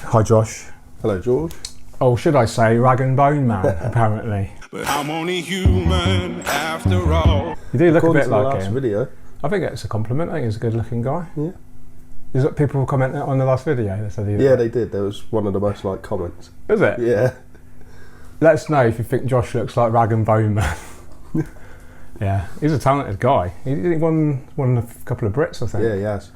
Hi Josh. Hello George. Oh, should I say rag and bone man, apparently. But I'm only human after all. You do look According a bit to the like last him. video. I think it's a compliment. I think he's a good looking guy. Yeah. Is that people commenting on the last video? They said Yeah, they did. There was one of the most liked comments. Is it? Yeah. Let us know if you think Josh looks like rag and bone man. Yeah, he's a talented guy. He won a couple of Brits, I think. Yeah, he has.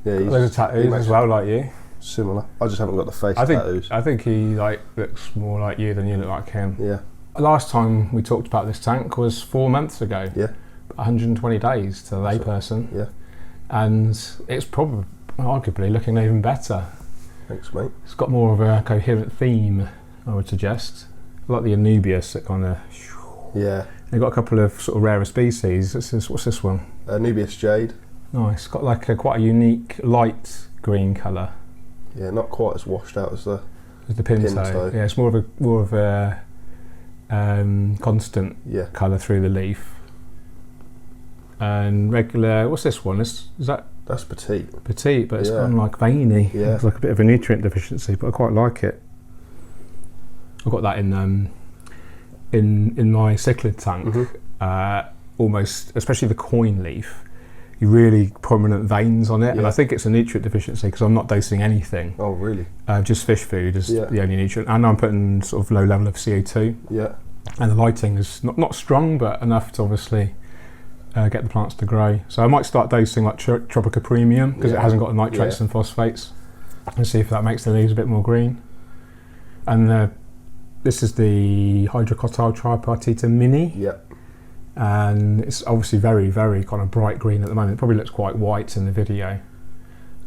Yeah, he's There's tattoos as well, like you. similar. I just haven't got the face tattoos. I think he looks more like you than you look like him. Yeah. Last time we talked about this tank was 4 months ago. Yeah. 120 days to the layperson. Yeah. And it's probably arguably looking even better. Thanks, mate. It's got more of a coherent theme, I would suggest. I like the Anubius that kind of. Yeah. They've got a couple of sort of rarer species. What's this one? Anubius jade. Nice. Got like quite a unique light green colour. Yeah, not quite as washed out as the Pinto. Yeah, it's more of a constant colour through the leaf. And regular. What's this one? That's petite. Petite, but it's kind of like veiny. Yeah. It's like a bit of a nutrient deficiency, but I quite like it. I've got that in my cichlid tank. Almost, especially the coin leaf. Really prominent veins on it, and I think it's a nutrient deficiency because I'm not dosing anything. Oh, really? Just fish food is the only nutrient, and I'm putting sort of low level of CO2. Yeah. And the lighting is not strong, but enough to obviously get the plants to grow. So I might start dosing like Tropica Premium because it hasn't got the nitrates and phosphates, and see if that makes the leaves a bit more green. And this is the Hydrocotyl Tripartita Mini. Yeah. And it's obviously very, very kind of bright green at the moment. It probably looks quite white in the video,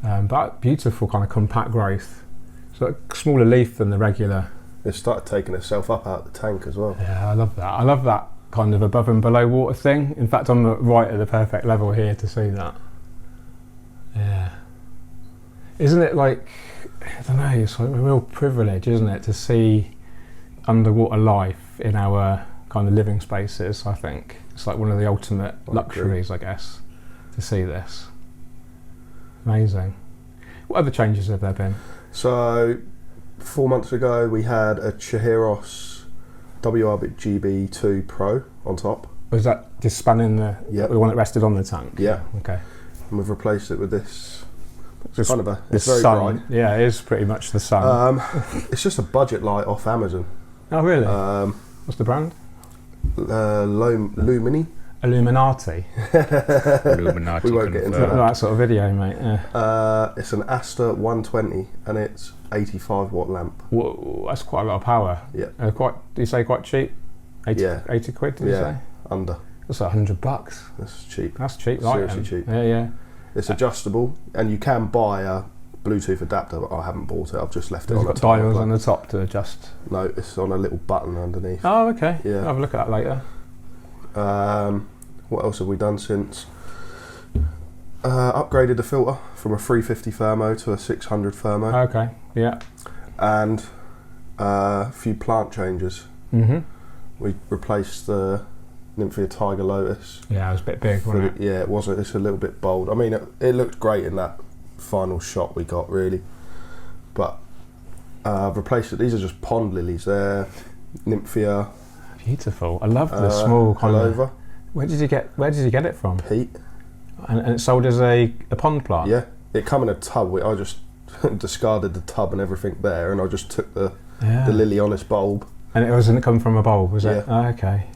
but beautiful kind of compact growth. So a smaller leaf than the regular. It's started taking itself up out of the tank as well. Yeah, I love that. I love that kind of above and below water thing. In fact, I'm right at the perfect level here to see that. Yeah. Isn't it like, I don't know, it's like a real privilege, isn't it, to see underwater life in our kind of living spaces. I think it's like one of the ultimate luxuries, I guess, to see this. Amazing. What other changes have there been? So 4 months ago we had a Chihiros WRGB2 Pro on top. Was that just spanning the one that rested on the tank? Yeah. Okay. And we've replaced it with this. It's kind of it's very sun. bright. Yeah, it is pretty much the sun. It's just a budget light off Amazon. Oh really? What's the brand? Lumini. Illuminati. Illuminati. We won't get into That sort of video, mate. Yeah. It's an Asta 120 and it's 85 watt lamp. Whoa, that's quite a lot of power. Yeah. Do you say quite cheap? 80 quid, did you say? Under. That's $100. That's cheap. That's cheap, Seriously cheap. Yeah. It's adjustable and you can buy a Bluetooth adapter, but I haven't bought it. I've just left it on the got top. dials on the top to adjust. No, it's on a little button underneath. Oh, okay. Yeah. I'll have a look at that later. What else have we done since? Upgraded the filter from a 350 thermo to a 600 thermo. Okay, yeah. And a few plant changes. We replaced the Nymphia Tiger Lotus. Yeah, it was a bit big, wasn't it? Yeah, it was. It's a little bit bold. I mean, it looked great in that final shot we got, really. But I've replaced it. These are just pond lilies. They're Nymphia. Beautiful. I love the small kind of. of. Where did you get it from? Pete. And it's sold as a pond plant. Yeah, it come in a tub. I just discarded the tub and everything there, and I just took the lily on its bulb. And it wasn't come from a bulb, was it? Yeah. Oh, okay.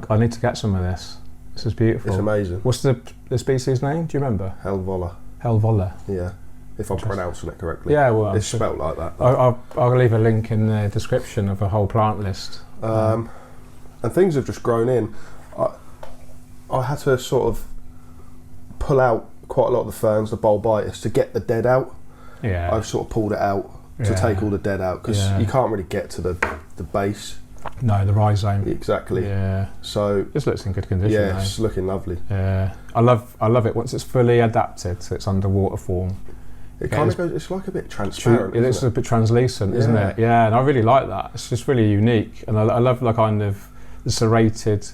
I need to get some of this. This is beautiful. It's amazing. What's the species name? Do you remember? Helvola. Helvola. Yeah, if I'm pronouncing it correctly. Yeah, well, it's spelt like that. I'll leave a link in the description of a whole plant list. And things have just grown in. I had to sort of pull out quite a lot of the ferns, the bulbitis, to get the dead out. Yeah. I've sort of pulled it out to take all the dead out because you can't really get to the base. No, the rhizome. Exactly. Yeah. So this looks in good condition. Yeah, it's looking lovely. Yeah. I love it once it's fully adapted to its underwater form. It kind of goes. It's like a bit transparent. It's a bit translucent, isn't it? Yeah, and I really like that. It's just really unique, and I love the kind of the serrated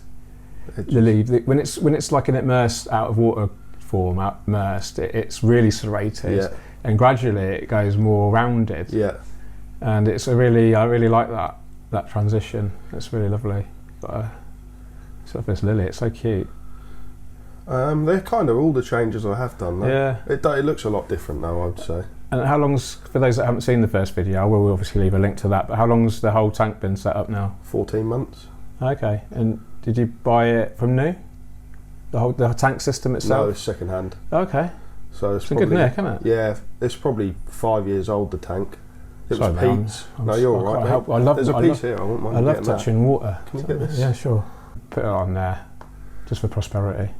lily when it's like an immersed out of water form, immersed. It's really serrated, and gradually it goes more rounded. Yeah. And I really like that transition. It's really lovely. Got sort of this lily. It's so cute. They're kind of all the changes I have done. Though. Yeah. It looks a lot different now, I'd say. And how long's, for those that haven't seen the first video, I will obviously leave a link to that, but how long's the whole tank been set up now? 14 months. Okay, and did you buy it from new? The tank system itself? No, it's second hand. Okay. So it's a probably, good nick, isn't it? Yeah, it's probably 5 years old, the tank. It Sorry, was mate, Pete's. No, you're all right, mate. There's a piece here, I won't mind I love getting touching water. Can you get this? Yeah, sure. Put it on there, just for prosperity.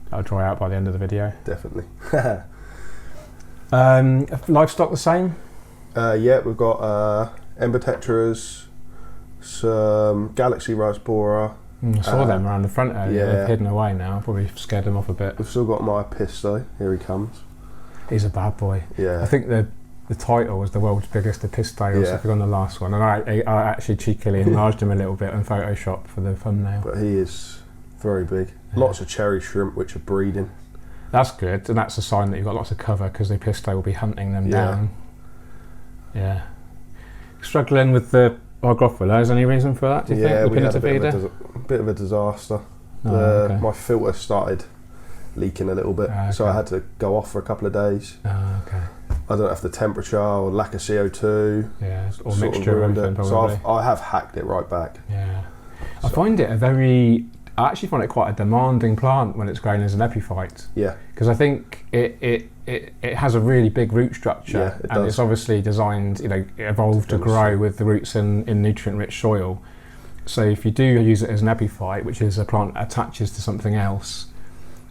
That'll dry out by the end of the video. Definitely. Livestock the same? Yeah, we've got Ember Tetras, some Galaxy Rice Borer. I saw them around the front area. Yeah. They've hidden away now. Probably scared them off a bit. We've still got my Episto. Here he comes. He's a bad boy. Yeah. I think the title was the world's biggest Episto or something on the last one, and I actually cheekily enlarged him a little bit in Photoshop for the thumbnail. But he is very big. Yeah. Lots of cherry shrimp which are breeding. That's good, and that's a sign that you've got lots of cover because the Episto will be hunting them down. Yeah. Struggling with the Hygrophila, is there any reason for that, do you think? We had a feeder? bit of a disaster. Okay. My filter started leaking a little bit, so I had to go off for a couple of days. Okay. I don't know if the temperature or lack of CO2. Yeah, or mixture of everything, probably. So I have hacked it right back. Yeah. I find it I actually find it quite a demanding plant when it's grown as an epiphyte. Yeah. Because I think it has a really big root structure, and it's obviously designed, evolved to grow with the roots in nutrient-rich soil. So if you do use it as an epiphyte, which is a plant that attaches to something else,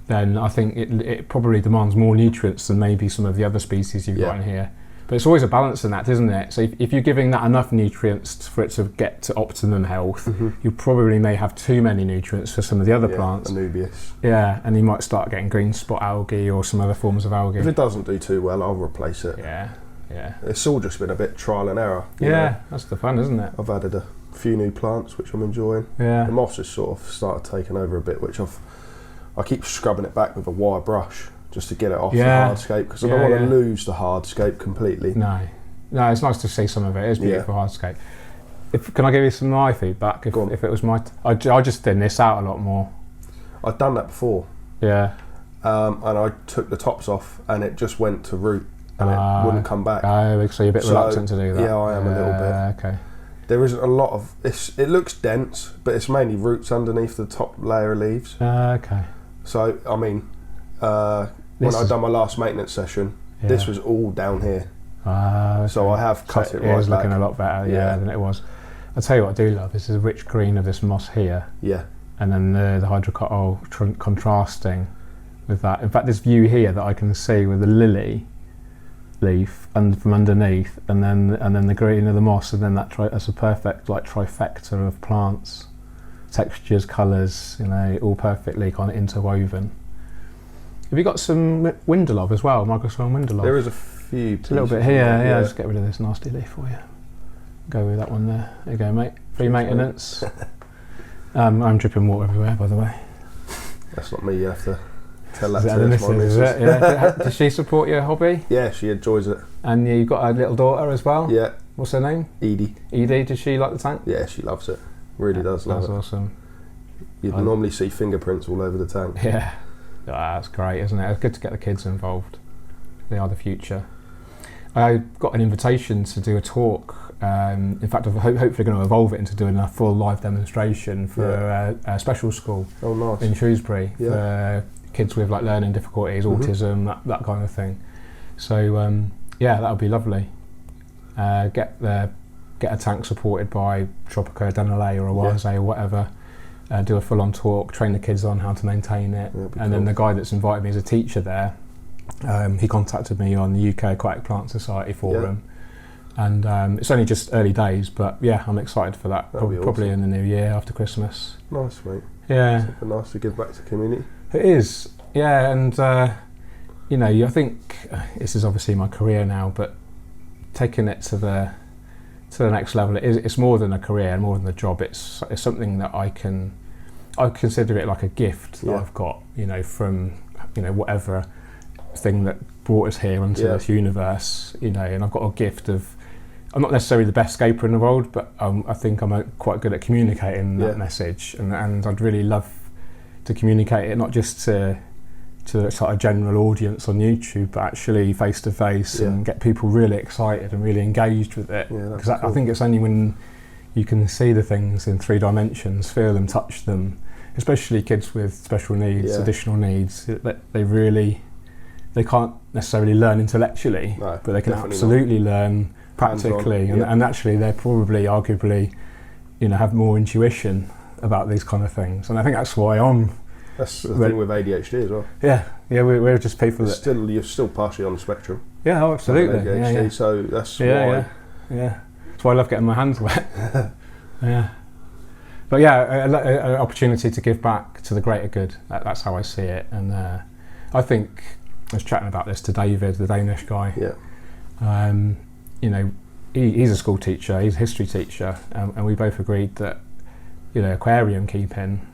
then I think it probably demands more nutrients than maybe some of the other species you've got in here. But it's always a balance in that, isn't it? So if you're giving that enough nutrients for it to get to optimum health, you probably may have too many nutrients for some of the other plants. Anubias. Yeah, and you might start getting green spot algae or some other forms of algae. If it doesn't do too well, I'll replace it. Yeah. It's all just been a bit trial and error. You know? That's the fun, isn't it? I've added a few new plants, which I'm enjoying. Yeah. The moss has sort of started taking over a bit, which I keep scrubbing it back with a wire brush just to get it off the hardscape, because I don't want to lose the hardscape completely. No, it's nice to see some of it. It's beautiful hardscape. Can I give you some of my feedback? If it was I just thin this out a lot more. I'd done that before. Yeah. And I took the tops off, and it just went to root, and it wouldn't come back. Oh, so you're a bit reluctant to do that. Yeah, I am a little bit. Okay. There isn't a lot of it looks dense, but it's mainly roots underneath the top layer of leaves. Okay. So I mean, when I done my last maintenance session, this was all down here. Okay. So I have cut it right back. It was looking a lot better, than it was. I'll tell you what I do love, is the rich green of this moss here. Yeah. And then the hydrocotyl contrasting with that. In fact, this view here that I can see with the lily leaf and from underneath, and then the green of the moss, and then that's a perfect trifecta of plants, textures, colours, all perfectly kind of interwoven. Have you got some Windelov as well, microsome Windelov? There is a few. It's a little bit here. Yeah, just get rid of this nasty leaf for you. Go with that one there. There you go, mate. Free maintenance. I'm dripping water everywhere, by the way. That's not me. You have to tell that to my missus. Is it? Yeah. Does she support your hobby? Yeah, she enjoys it. And you've got a little daughter as well? Yeah. What's her name? Edie. Edie, does she like the tank? Yeah, she loves it. Really does love it. That's awesome. You'd normally see fingerprints all over the tank. Yeah. That's great, isn't it? It's good to get the kids involved. They are the future. I got an invitation to do a talk. In fact, I'm hopefully going to evolve it into doing a full live demonstration for a special school in Shrewsbury for kids with learning difficulties, autism, that kind of thing. So that would be lovely. Get a tank supported by Tropico, Danelay or a Wise or whatever. Do a full-on talk, train the kids on how to maintain it, and then the guy that's invited me as a teacher there, he contacted me on the UK Aquatic Plant Society forum, and it's only just early days, but I'm excited for that. Probably in the new year after Christmas. Nice, mate. Yeah, something nice to give back to the community. It is, and I think this is obviously my career now, but taking it to the next level, it's more than a career, more than a job. It's something that I consider it like a gift that I've got, from whatever thing that brought us here onto this universe, you know, and I've got a gift of, I'm not necessarily the best scaper in the world, but I think I'm quite good at communicating that message, and I'd really love to communicate it not just to a sort of general audience on YouTube, but actually face to face and get people really excited and really engaged with it. Because cool. I think it's only when you can see the things in 3 dimensions, feel them, touch them, especially kids with special needs, additional needs, that they can't necessarily learn intellectually, but they can absolutely learn practically, and actually they're probably arguably, you know, have more intuition about these kind of things, and I think that's why that's the thing with ADHD as well. We're just people that you're still partially on the spectrum. Absolutely. ADHD, so that's why. That's why I love getting my hands wet. But an opportunity to give back to the greater good. That's how I see it, and I think I was chatting about this to David, the Danish guy. You know, he's a school teacher, he's a history teacher, and we both agreed that, you know, aquarium keeping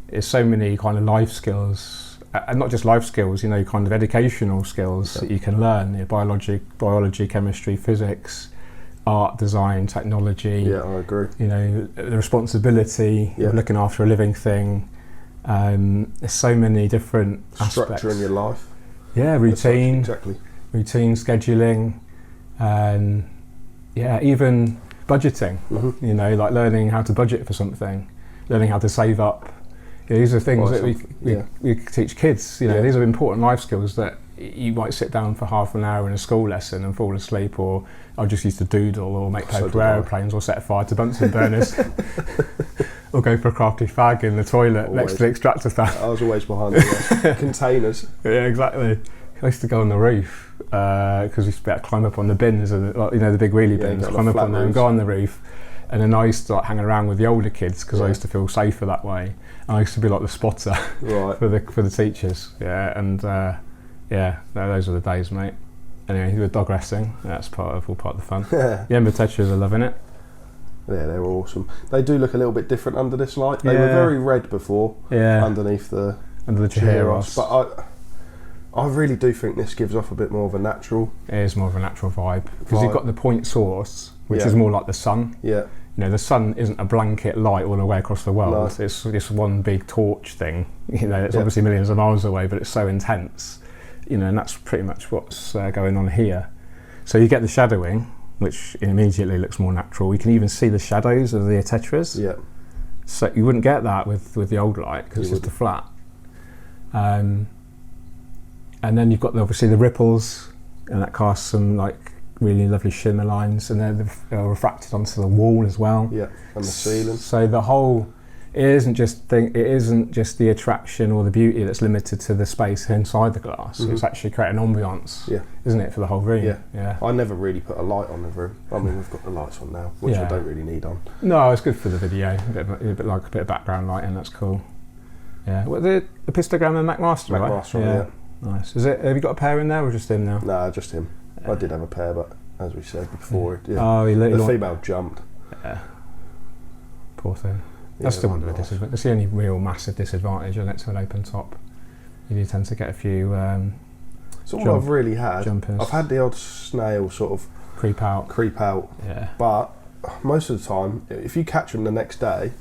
is so many kind of life skills, and not just life skills, you know, kind of educational skills that you can learn, you know, biology, chemistry, physics, art, design, technology. I agree. You know, the responsibility of looking after a living thing. There's so many different structure aspects in your life. Routine. Exactly. Routine, scheduling, and even budgeting. You know, like learning how to budget for something, learning how to save up. You know, these are things that we teach kids. You know, these are important life skills that you might sit down for half an hour in a school lesson and fall asleep, or I just used to doodle or make paper aeroplanes or set fire to Bunsen burners or go for a crafty fag in the toilet next to the extractor fan. I was always behind the containers. Yeah, exactly. I used to go on the roof because we used to be able to climb up on the bins, you know, the big wheelie bins, climb up on them and go on the roof. And then I used to like hang around with the older kids because I used to feel safer that way. And I used to be like the spotter for the teachers. Those are the days, mate. Anyway, with dog resting, that's all part of the fun. The Ember Tetras are loving it. Yeah, they're awesome. They do look a little bit different under this light. They were very red before, underneath the Chihiros. But I really do think this gives off a bit more of a natural. It is more of a natural vibe because you've got the point source, which is more like the sun. Yeah. You know, the sun isn't a blanket light all the way across the world. No. It's this one big torch thing. You know, it's obviously millions of miles away, but it's so intense. You know, and that's pretty much what's going on here. So you get the shadowing, which immediately looks more natural. You can even see the shadows of the tetras. Yeah. So you wouldn't get that with the old light because it's just a flat. And then you've got obviously the ripples, and that casts some like really lovely shimmer lines, and they're refracted onto the wall as well. Yeah, and the ceiling. So the whole, it isn't just the attraction or the beauty that's limited to the space inside the glass. It's actually creating ambiance, isn't it, for the whole room? Yeah. I never really put a light on the room. I mean, we've got the lights on now, which I don't really need on. No, it's good for the video. A bit of background lighting. That's cool. Yeah. What the Epistogram and McMaster, right? McMaster, yeah. Nice. Is it? Have you got a pair in there or just him now? Nah, just him. I did have a pair, but as we said before, the female jumped. Yeah. Poor thing. That's still one of the disadvantages. That's the only real massive disadvantage on it to an open top. You do tend to get a few. So all I've really had, jumpers. I've had the odd snail sort of creep out. Yeah. But most of the time, if you catch them the next day,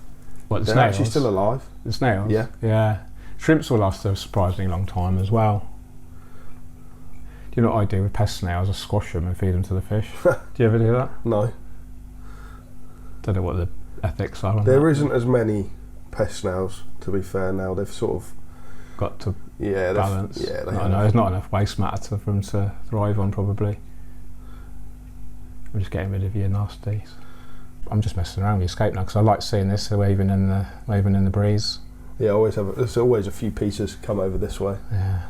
they're snails? Actually still alive. The snails. Yeah. Yeah. Shrimps will last a surprisingly long time as well. Do you know what I do with pest snails? I squash them and feed them to the fish. Do you ever do that? No. Don't know what the ethics are on there that. Isn't as many pest snails, to be fair. Now they've sort of got to balance. There's not enough waste matter for them to thrive on, probably. I'm just getting rid of your nasties. I'm just messing around with Escape now because I like seeing this waving in the breeze. Yeah, there's always a few pieces come over this way. Yeah.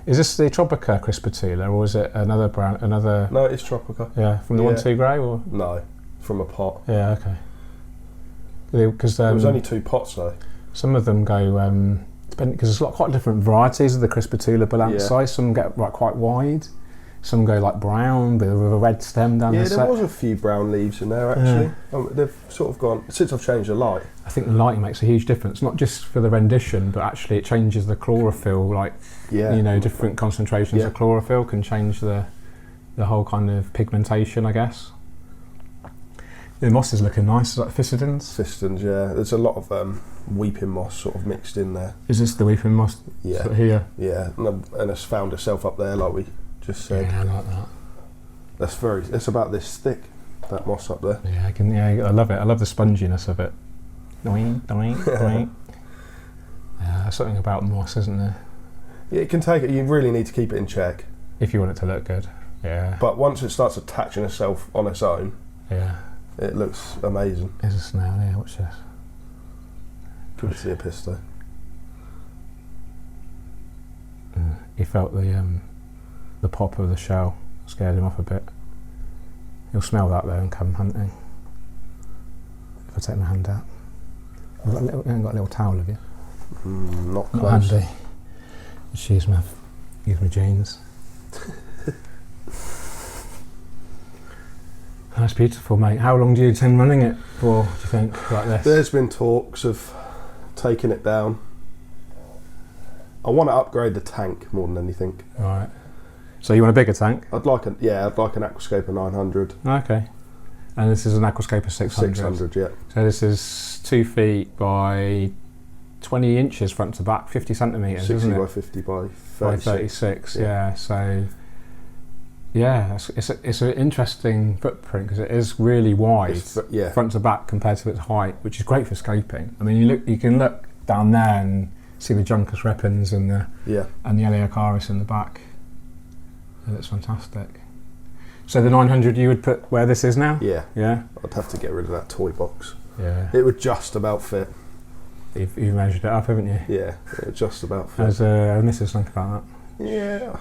Is this the Tropica Crispatula, or is it another brand? No, it's Tropica. Yeah, from the 1-2 grey, or no, from a pot. Yeah, okay. Because there was only 2 pots though. Some of them go because there's quite different varieties of the Crispatula balansae. Some get quite wide, Some go like brown with a red stem down the set. Yeah, there was a few brown leaves in there actually. They've sort of gone, since I've changed the light. I think the lighting makes a huge difference, not just for the rendition, but actually it changes the chlorophyll, like, different concentrations of chlorophyll can change the whole kind of pigmentation, I guess. The moss is looking nice, is that Physcidins? Physcidins, yeah. There's a lot of weeping moss sort of mixed in there. Is this the weeping moss? Yeah. Sort of here? Yeah, and it's found herself up there like we just said. Yeah, I like that. It's about this thick, that moss up there. Yeah, I love it. I love the sponginess of it. Doink, doink, doink. Yeah, there's something about moss, isn't there? Yeah, it can take it. You really need to keep it in check. If you want it to look good, yeah. But once it starts attaching itself on its own, it looks amazing. There's a snail, yeah, watch this. Good to see a pisto. He felt the pop of the shell, scared him off a bit. He'll smell that though and come hunting. If I take my hand out. You haven't got a little towel, have you? Not close. Not handy. Just use my jeans. That's beautiful, mate. How long do you intend running it for, do you think, like this? There's been talks of taking it down. I want to upgrade the tank more than anything. Right. So you want a bigger tank? I'd like an Aquascape of 900. Okay. And this is an Aquascape of 600? 600, yeah. So this is 2 feet by 20 inches front to back, 50 centimetres, 60 isn't it? by 50 by 36. By 36, yeah. So, yeah, it's an interesting footprint because it is really wide, front to back compared to its height, which is great for scaping. I mean, you can look down there and see the Juncus repens and the Eleocharis in the back. And it's fantastic. So the 900 you would put where this is now? Yeah. Yeah? I'd have to get rid of that toy box. Yeah. It would just about fit. You've measured it up, haven't you? Yeah, it would just about fit. Has Mrs. think about that? Yeah,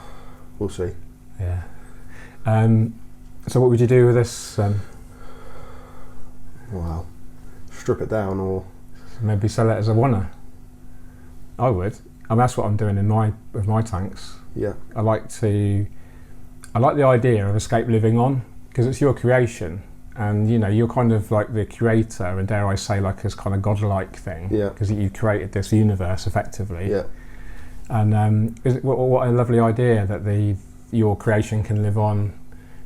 we'll see. Yeah. So what would you do with this? Well, strip it down or... Maybe sell it as a oneer? I would. I mean, that's what I'm doing with my tanks. Yeah. I like the idea of escape living on because it's your creation, and you're kind of like the creator, and dare I say, like this kind of godlike thing. Yeah. Because you created this universe effectively. Yeah. And what a lovely idea that your creation can live on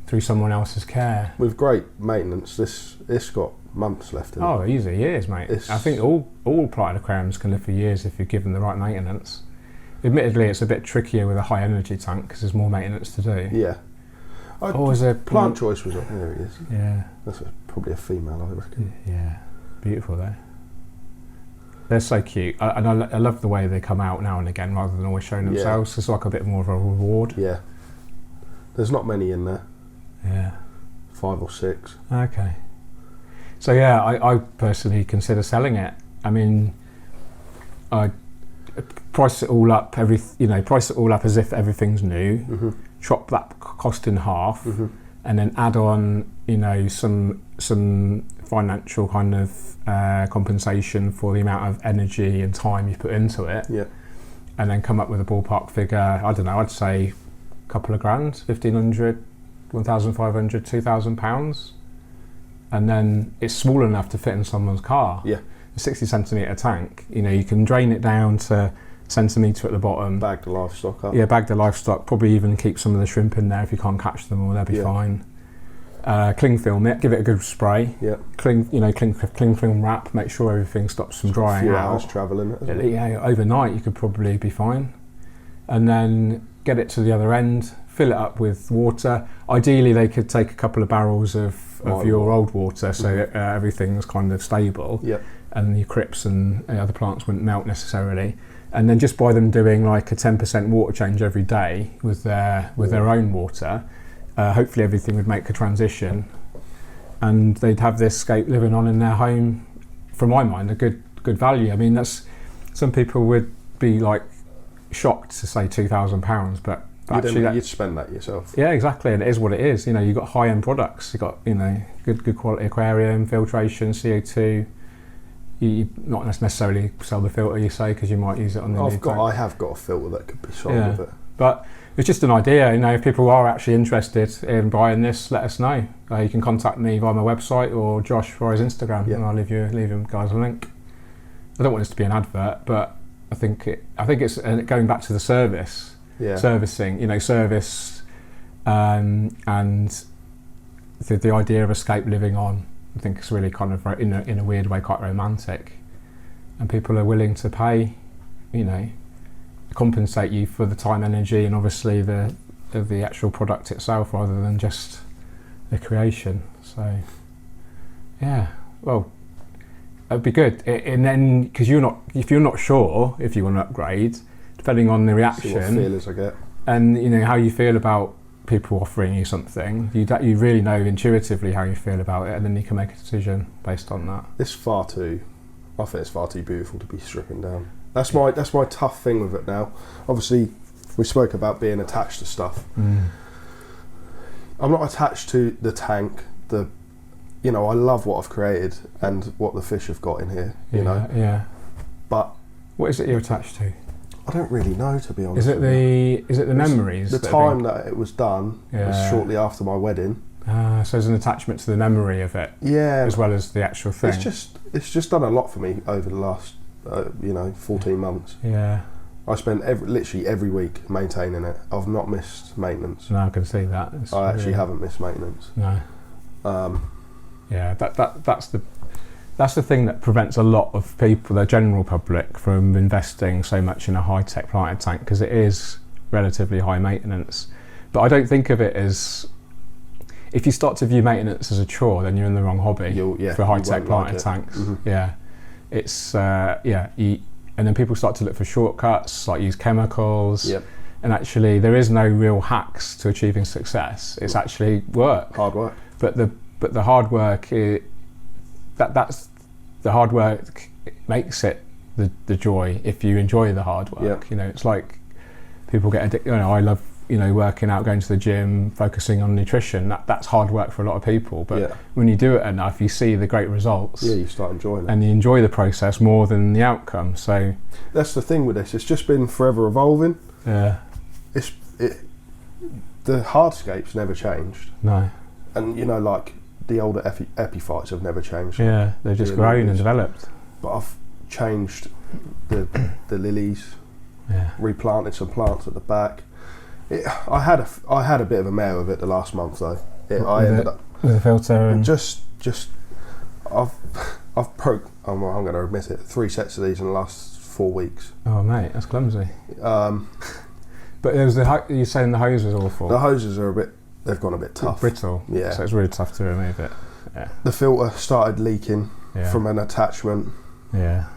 through someone else's care. With great maintenance, it's got months left in it. Oh, easy years, mate. I think all planted aquariums can live for years if you're given the right maintenance. Admittedly, it's a bit trickier with a high energy tank because there's more maintenance to do. Yeah. Is there plant choice was up there? It is. Yeah. That's probably a female, I reckon. Yeah. Beautiful though. They're so cute, and I love the way they come out now and again rather than always showing themselves. It's like a bit more of a reward. Yeah. There's not many in there. Yeah. 5 or 6. Okay. So yeah, I personally consider selling it. I mean, I price it all up. Price it all up as if everything's new. Chop that cost in half, and then add on, some financial kind of compensation for the amount of energy and time you put into it. Yeah. And then come up with a ballpark figure. I don't know. I'd say a couple of grand, 1,500, 1,500, 2,000 pounds. And then it's small enough to fit in someone's car. Yeah. A 60 centimetre tank, you can drain it down to centimetre at the bottom. Bag the livestock up. Yeah, bag the livestock. Probably even keep some of the shrimp in there if you can't catch them, or they'll be fine. Cling film it, give it a good spray. Yeah. Cling film wrap. Make sure everything stops from drying out. A few hours travelling. Yeah, overnight you could probably be fine. And then get it to the other end. Fill it up with water. Ideally, they could take a couple of barrels of your old water, so everything's kind of stable. Yeah. And your crypts and other plants wouldn't melt necessarily. And then just by them doing like a 10% water change every day with their own water, hopefully everything would make a transition, and they'd have this scape living on in their home. From my mind, a good value. I mean, that's, some people would be like shocked to say £2,000, but actually you'd spend that yourself. Yeah, exactly, and it is what it is. You've got high-end products. You've got good quality aquarium, filtration, CO2. You not necessarily sell the filter, you say, because you might use it on the new tank. I have got a filter that could be sold with it. But it's just an idea. You know, if people are actually interested in buying this, let us know. You can contact me via my website or Josh via his Instagram, and I'll leave you guys a link. I don't want this to be an advert, but I think it's going back to the servicing. You know, service and the idea of escape living on. I think it's really kind of in a weird way quite romantic, and people are willing to pay, you know, compensate you for the time, energy, and obviously the actual product itself, rather than just the creation. So yeah, well, it'd be good. And then because if you're not sure if you want to upgrade, depending on the reaction, see what feelers I get, and you know how you feel about people offering you something, you really know intuitively how you feel about it, and then you can make a decision based on that. I think it's far too beautiful to be stripping down. That's my tough thing with it now. Obviously, we spoke about being attached to stuff. I'm not attached to the tank. You know, I love what I've created and what the fish have got in here. You know. Yeah. But what is it you're attached to? I don't really know, to be honest. Is it the memories? The time that it was done was shortly after my wedding. So there's an attachment to the memory of it. Yeah. As well as the actual thing. It's just done a lot for me over the last 14 months. Yeah. I spent literally every week maintaining it. I've not missed maintenance. No, I can see that. I actually haven't missed maintenance. No. Yeah, that's the thing that prevents a lot of people, the general public, from investing so much in a high-tech planted tank, because it is relatively high maintenance. But I don't think of it as, if you start to view maintenance as a chore, then you're in the wrong hobby for high-tech planted tanks. Mm-hmm. Yeah, it's and then people start to look for shortcuts, like use chemicals. Yep. And actually, there is no real hacks to achieving success. It's actually work. Hard work. But the hard work that's the hard work makes it the joy. If you enjoy the hard work, you know, it's like people get addicted. You know, I love, you know, working out, going to the gym, focusing on nutrition. That's hard work for a lot of people. But when you do it enough, you see the great results. Yeah, you start enjoying it, and you enjoy the process more than the outcome. So that's the thing with this. It's just been forever evolving. Yeah. The hardscapes never changed. No. And you know, like, the older epiphytes have never changed. Yeah, they've just grown and developed. But I've changed the lilies. Yeah. Replanted some plants at the back. I had a bit of a mare with it the last month though. I ended up with a filter and I'm going to admit it, 3 sets of these in the last 4 weeks. Oh mate, that's clumsy. But it was you're saying the hose was awful. The hoses are they've gone a bit tough. Brittle. Yeah. So it's really tough to remove it. Yeah. The filter started leaking from an attachment. Yeah.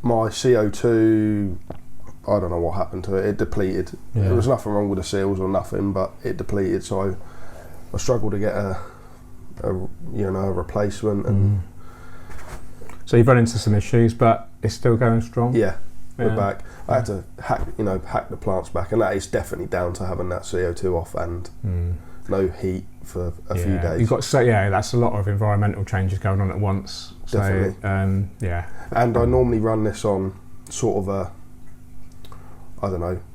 My CO2, I don't know what happened to it. It depleted. Yeah. There was nothing wrong with the seals or nothing, but it depleted. So I struggled to get a replacement. And so you've run into some issues, but it's still going strong. Yeah. We're back. I had to hack the plants back, and that is definitely down to having that CO2 off and no heat for a few days. You've got that's a lot of environmental changes going on at once. Definitely. So, And I normally run this on sort of a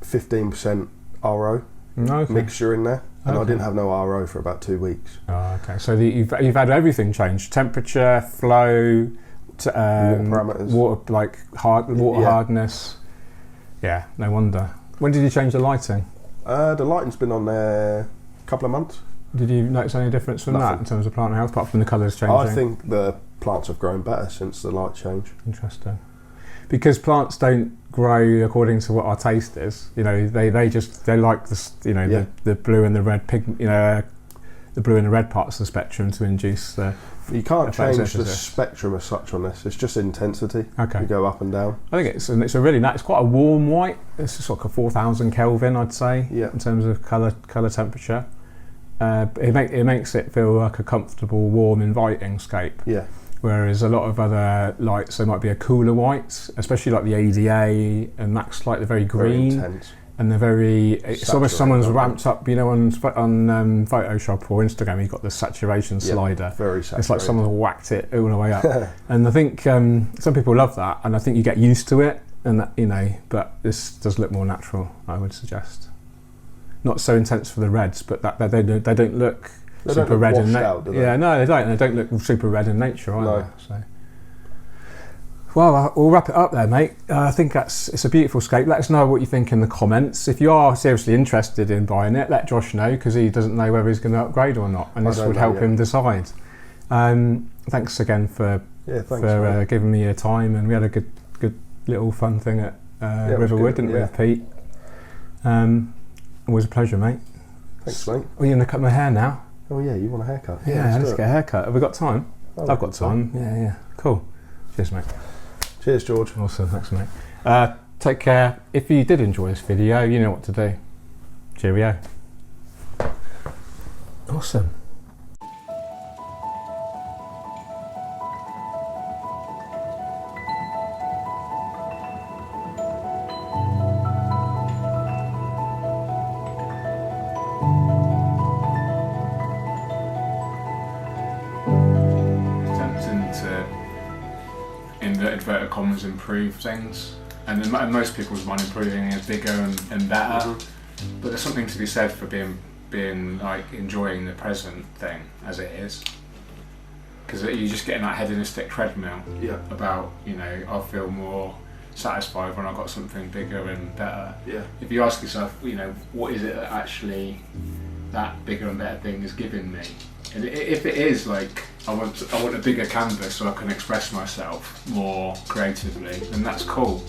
15% RO mixture in there, and I didn't have no RO for about 2 weeks. Oh, okay. So you've had everything changed: temperature, flow, water parameters, water hardness. Yeah, no wonder. When did you change the lighting? The lighting's been on there a couple of months. Did you notice any difference from that in terms of plant health, apart from the colours changing? I think the plants have grown better since the light change. Interesting. Because plants don't grow according to what our taste is. You know, they like this. You know, the blue and the red the blue and the red parts of the spectrum to induce the. You can't change the spectrum as such on this. It's just intensity. Okay. You go up and down. I think it's a really nice. It's quite a warm white. It's just like a 4,000 Kelvin, I'd say. Yeah. In terms of colour temperature, it makes it feel like a comfortable, warm, inviting scape. Yeah. Whereas a lot of other lights, they might be a cooler white, especially like the ADA and Max Light. They're very green. Very intense. And they're it's almost someone's ramped up, you know, on Photoshop or Instagram, you've got the saturation slider. Very saturated. It's like someone's whacked it all the way up. And I think some people love that, and I think you get used to it, and that, you know, but this does look more natural, I would suggest. not so intense for the reds, but that they don't look super red in nature. Yeah, no, they don't. They don't look super red in nature either. No. So. Well, we'll wrap it up there, mate. I think it's a beautiful scape. Let us know what you think in the comments. If you are seriously interested in buying it, let Josh know, because he doesn't know whether he's going to upgrade or not, and this would help him decide. Thanks again for giving me your time, and we had a good little fun thing at Riverwood, didn't we, with Pete? Always a pleasure, mate. Thanks, mate. Are you going to cut my hair now? Oh yeah, you want a haircut? Yeah, let's get a haircut. Have we got time? I've got time. Yeah, cool. Cheers, mate. Cheers, George. Awesome, thanks, mate. Take care. If you did enjoy this video, you know what to do. Cheerio. Awesome. Inverted commas improve things, and in most people's mind improving is bigger and better, but there's something to be said for being like enjoying the present thing as it is, because you just get in that hedonistic treadmill about, you know, I feel more satisfied when I've got something bigger and better. If you ask yourself, you know, what is it that actually that bigger and better thing is giving me? And if it is like I want a bigger canvas so I can express myself more creatively, then that's cool.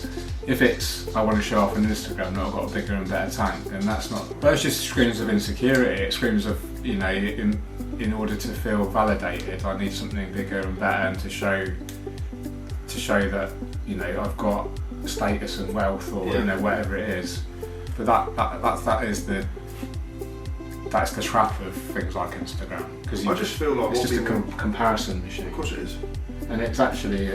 If it's I want to show off on Instagram that I've got a bigger and better tank, then that's not. Those just screams of insecurity. It screams of, you know, in order to feel validated, I need something bigger and better, and to show that, you know, I've got status and wealth, or you know, whatever it is. But that's the trap of things like Instagram, because I just feel like it's just a comparison machine. Of course it is, and it's actually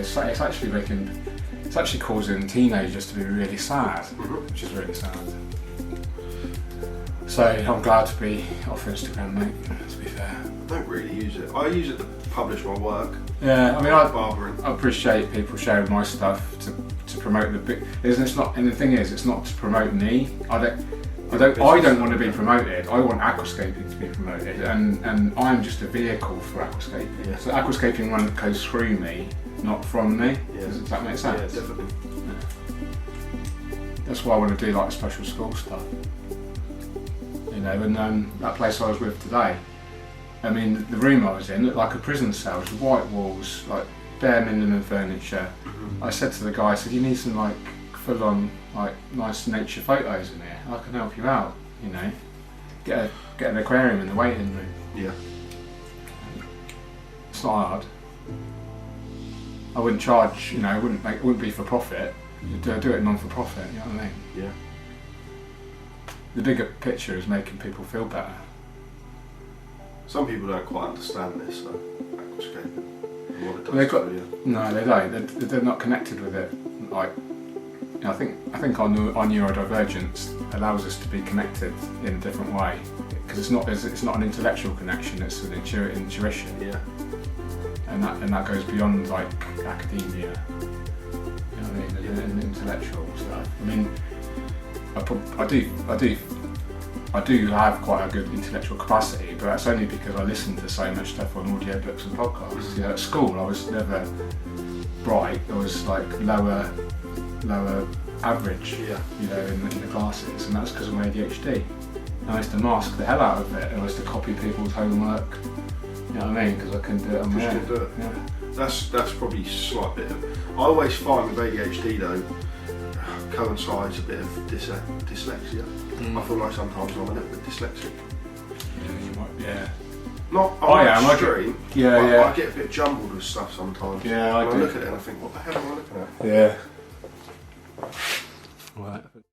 causing teenagers to be really sad, which is really sad. So I'm glad to be off Instagram, mate. To be fair, I don't really use it. I use it to publish my work. Yeah, I mean, I appreciate people sharing my stuff to promote the big. It's not, and the thing is, it's not to promote me. I don't want to be promoted. I want aquascaping to be promoted, and I'm just a vehicle for aquascaping. Yeah. So aquascaping goes through me, not from me. Yeah. Does that make sense? Yeah, definitely. Yeah. That's why I want to do like special school stuff. You know, and that place I was with today, I mean, the room I was in looked like a prison cell, with white walls, like bare minimum furniture. I said to the guy, I said, you need some like full on like nice nature photos in here. I can help you out, you know. Get an aquarium in the waiting room. Yeah. It's not hard. I wouldn't charge, you know, it wouldn't be for profit. You'd do it non for profit, you know what I mean? Yeah. The bigger picture is making people feel better. Some people don't quite understand this, though, aquascaping. And what it does no, they don't. They're not connected with it. Like, you know, I think our neurodivergence allows us to be connected in a different way, because it's not an intellectual connection; it's an intuition. Yeah. And that goes beyond like academia. You know what I mean? And intellectual stuff. I mean, I do have quite a good intellectual capacity, but that's only because I listen to so much stuff on audiobooks and podcasts. You know, at school I was never bright. I was like lower average, you know, in the classes, and that's because of my ADHD. And I used to mask the hell out of it. I used to copy people's homework. You know what I mean? Because I couldn't do it on my own. Yeah. That's probably a slight bit of. I always find with ADHD though, coincides a bit of dyslexia. I feel like sometimes I'm a little bit dyslexic. Yeah, you might. Yeah. Not extreme. I get a bit jumbled with stuff sometimes. Yeah, I look at it and I think, what the hell am I looking at? Yeah.